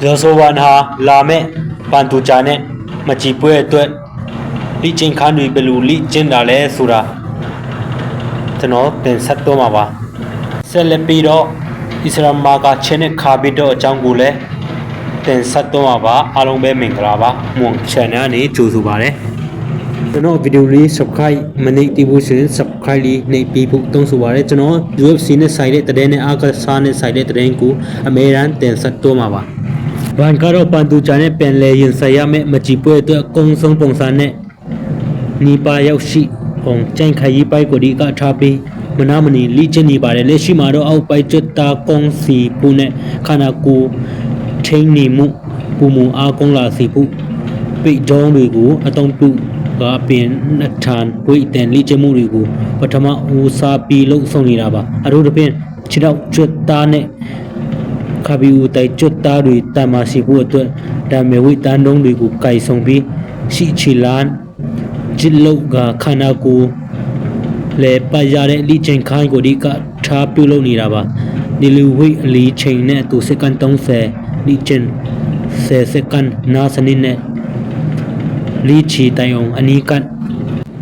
ယောဆိုဝန်ဟာလာမဲ့ပန်တူချာနဲ့မကြည်ပွဲအတွက်လိကျင်းခန်းတွေဘယ်လိုလိကျင်းတာလဲဆိုတာကျွန်တော်တင်ဆက်တော့မှာပါဆက်လက်ပြီးတော့အစ္စလာမ်မာကချင်းနဲ့ခါဘီတော့အကြောင်းကိုလည်းတင်ဆက်တော့မှာပါအားလုံးပဲမင်္ဂလာပါမွန် channel နဲ့ကြိုဆိုပါရစေကျွန်တော်ဗီဒီယိုလေး subscribe မနှိပ်သေးဘူးဆိုရင် subscribe လေးနှိပ်ပြီးဖို့တောင်းဆိုပါရစေကျွန်တော် UFC နဲ့ဆိုင်တဲ့တဲ့နဲ့အားကစားနဲ့ဆိုင်တဲ့တဲ့ကိုအမေရန်တင်ဆက်တော့မှာပါဘန်ကတော့ပန်တူချာနဲ့ပြန်လဲရင်ဆိုင်ရမယ့်မကြည်ပွဲအတွက်အကုန်းဆုံးပုံစံနဲ့နီပါရောက်ရှိပုံကျန်းခရီးပိုက်ကိုဒီကထားပြီးမနာမနီလိကျင်းနေပါတယ်လက်ရှိမှာတော့အောက်ပိုက်ကျွတ်တာကုန်းစီပူနဲ့ခန္ဓာကိုယ်ထိန်းနေမှုပူမှုအားကုန်းလာစီပူပိတ်ကြောင်းတွေကိုအတုံးပြုကပင်နှထန်ဝိတန်လိကျင်းမှုတွေကိုပထမဦးစားပြီးလှုပ်ဆောင်နေတာပါအထူးသဖြင့်ခြေထောက်ကျွတ်သားနဲ့ခါဘီဦးတိုက်ကျွတ်သားတွေတမစီဖို့အတွက်ဒါမေဝိတန်တုံးတွေကိုကိုင်ဆောင်ပြီးရှိချီလန်ဂျစ်လောက်ကခန္ဓာကိုယ်လေပတ်ရတဲ့လိကျင်းခိုင်းကိုဒီကထားပြုလုပ်နေတာပါဒီလူဝိအလီချိန်နဲ့သူစက္ကန့်30လိကျင်း10စက္ကန့်နာစနစ်နဲ့လိချီတိုင်အောင်အနီးက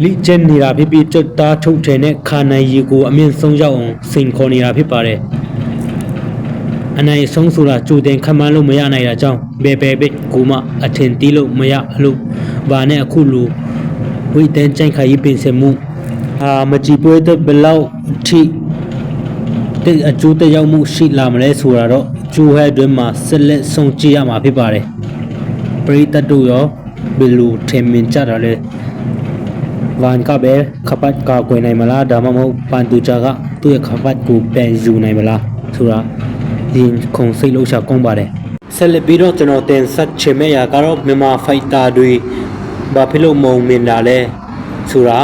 လိကျင်းနေတာဖြစ်ပြီးကျွတ်သားထုတ်ထည်နဲ့ခါနိုင်ရီကိုအမြင့်ဆုံးရောက်အောင်စိန်ခေါ်နေတာဖြစ်ပါတယ်အနိုင်ဆုံးဆိုတာကြိုတင်ခမှန်းလို့မရနိုင်တာကြောင့်ဘယ်ကိုမှအထင်တီးလို့မရလို့ဘာနဲ့အခုလိုဝိတန်ကျန်းခါရေးပင်စမှုမကြည်ပွဲတဲ့ဘလောက်အထိတဲ့အကျိုးတက်ရောက်မှုရှိလာမလဲဆိုတာတော့ကျိုးဟဲ့အတွင်းမှာဆက်လက်ဆုံးကြည့်ရမှာဖြစ်ပါတယ်ပရိသတ်တို့ရောဘယ်လိုထင်မြင်ကြတာလဲဗန်ကပဲခပတ်ကာကွယ်နိုင်မလားဒါမှမဟုတ်ပန်တူချာကသူ့ရဲ့ခပတ်ကိုပြန်ယူနိုင်မလားဆိုတာဒီခုံစိတ်လို့ရှာကောင်းပါတယ်ဆက်လက်ပြီးတော့ကျွန်တော်တင်ဆက်ချင်မယ့်အရာကတော့မြန်မာဖိုက်တာတွေဘာဖြစ်လို့မုံမြင်တာလဲဆိုတာ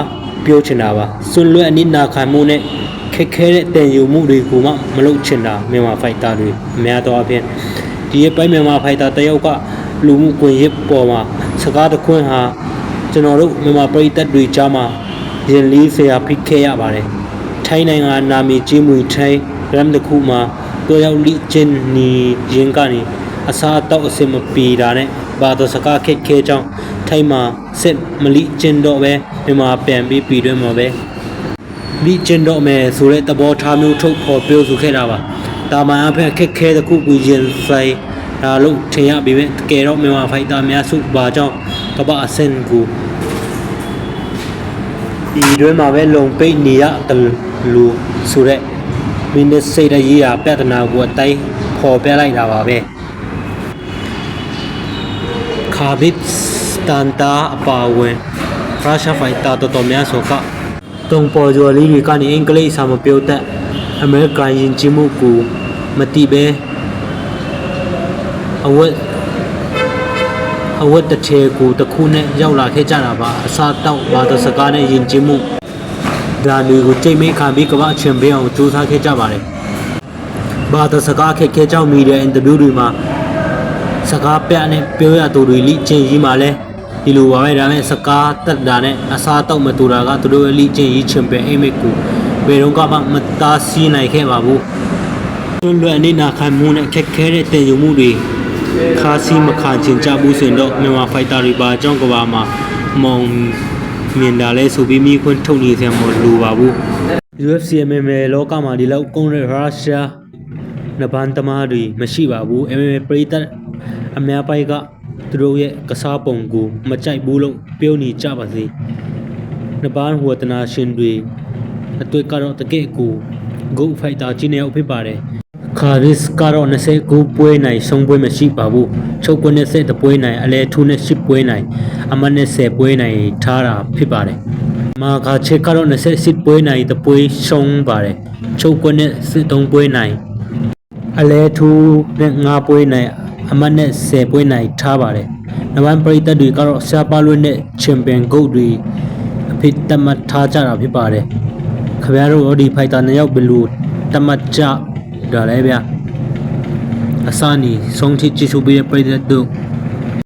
ပြောချင်တာပါစွန့်လွတ်အနစ်နာခံမှုနဲ့ခက်ခဲတဲ့တန်ယူမှုတွေကိုမှမလုပ်ချင်တာမြန်မာဖိုက်တာတွေအများတော့အပြင်ဒီရဲ့ပိုင်းမြန်မာဖိုက်တာတယောက်ကလူမှုကွန်ရက်ပေါ်မှာစကားတခွန်းဟာကျွန်တော်တို့မြန်မာပြည်သက်တွေကြားမှာရင်လေးဆရာဖိခဲ့ရပါတယ်ထိုင်းနိုင်ငံနာမည်ကြီးမွေထိုင်းရမ်တခုမှာတို့ရောက်လိကျင်းနီရင်ကနေအစားတောက်အစင်မပီတာနဲ့ဘာတော့စကားခက်ခဲကြောင်းထိုင်းမှာစစ်မလိကျင်းတော့ပဲမြန်မာပြန်ပြီးပြည်တွင်းမှာပဲလိကျင်းတော့မယ်ဆိုတဲ့သဘောထားမျိုးထုတ်ဖော်ပြောဆိုခဲ့တာပါတာမန်အဖက်ခက်ခဲတဲ့ခုကိုရင်ဆိုင်ဒါလို့ထင်ရပြီပဲတကယ်တော့မြန်မာဖိုက်တာများစုဘာကြောင့်ကမ္ဘာအဆင့်ကိုဒီတွင်မှာပဲလုံပိတ်နေရတယ်လို့ဆိုတဲ့မင်းနဲ့စိတ်ရည်ရပြဿနာကိုအတိုင်းပေါ်ပြလိုက်တာပါပဲခါဘစ်စတန်တာအပါဝင်ရုရှားဖိုက်တာတော်တော်များဆိုကတုံပေါ်ကျော်လေးတွေကနေအင်္ဂလိပ်စာမပြောတဲ့အမေရိကန်ယဉ်ကျေးမှုကိုမတိပဲအဝတ်တစ်ထည်ကိုတစ်ခုနဲ့ရောက်လာခဲ့ကြတာပါအစားတောက်ဘာသာစကားနဲ့ယဉ်ကျေးမှုဒါတွေကိုကြိတ်မိခံပြီးကမ္ဘာချန်ပီယံအောင်စူးစမ်းခဲ့ကြပါတယ်ဘာသာစကားခက်ခဲကြောင်းမီဒီယာအင်တာဗျူးတွေမှာစကားပြနဲ့ပြောရသူတွေလိကျင့်ကြီးမှာလဲဒီလိုပါပဲဒါနဲ့စကားတက်တာနဲ့အစားတောက်မတူတာကသူတို့လိကျင့်ကြီးချန်ပီယံအိမ်မက်ကိုဘယ်တော့မှမတားဆီးနိုင်ခဲ့ပါဘူးတွန်းလွယ်အနေနာခံမှုနဲ့ခက်ခဲတဲ့တင်ယူမှုတွေခါစီမခံချင်ကြဘူးဆိုတော့မြန်မာဖိုက်တာတွေပါအကြောင်းကဘာမှာမောင်မြင်တာလဲဆိုပြီးမိခွန်းထုတ်နေစရာမလိုပါဘူး UFC MMA လောကမှာဒီလောက်ကုန်းတဲ့ရုရှားနဘန်တမားတွေမရှိပါဘူး MMA ပရိသတ်အများပိုက်ကသူတို့ရဲ့ကစားပုံကိုမကြိုက်ဘူးလို့ပြောနေကြပါစေနဘန်ဝတနာရှင်တွေအတွေ့ကတော့တကယ့်ကို Go Fighter ကြီးနေအောင်ဖြစ်ပါတယ်ခါရစ်ကတော့29ပွဲနိုင်ဆုံးပွဲမရှိပါဘူးချုပ်ကွနဲ့10ပွဲနိုင်အလဲထူးနဲ့10ပွဲနိုင်အမနဲ့10ပွဲနိုင်ထားတာဖြစ်ပါတယ်မာခါချက်ကတော့28ပွဲနိုင်တပွဲရှုံးပါတယ်ချုပ်ကွနဲ့13ပွဲနိုင်အလဲထူးနဲ့9ပွဲနိုင်အမနဲ့10ပွဲနိုင်ထားပါတယ်နဗန်ပရိသတ်တွေကတော့ရှာပါလွတ်နဲ့ချန်ပီယံဂုတ်တွေအဖြစ်တတ်မှတ်ထားကြတာဖြစ်ပါတယ်ခင်ဗျားတို့ဒီဖိုက်တာ2ယောက်ဘယ်လိုတတ်မှတ်ကြဒါလဲဗျာအစနီဆုံးထိကြည့်ရှုပေးတဲ့ပရိသတ်တို့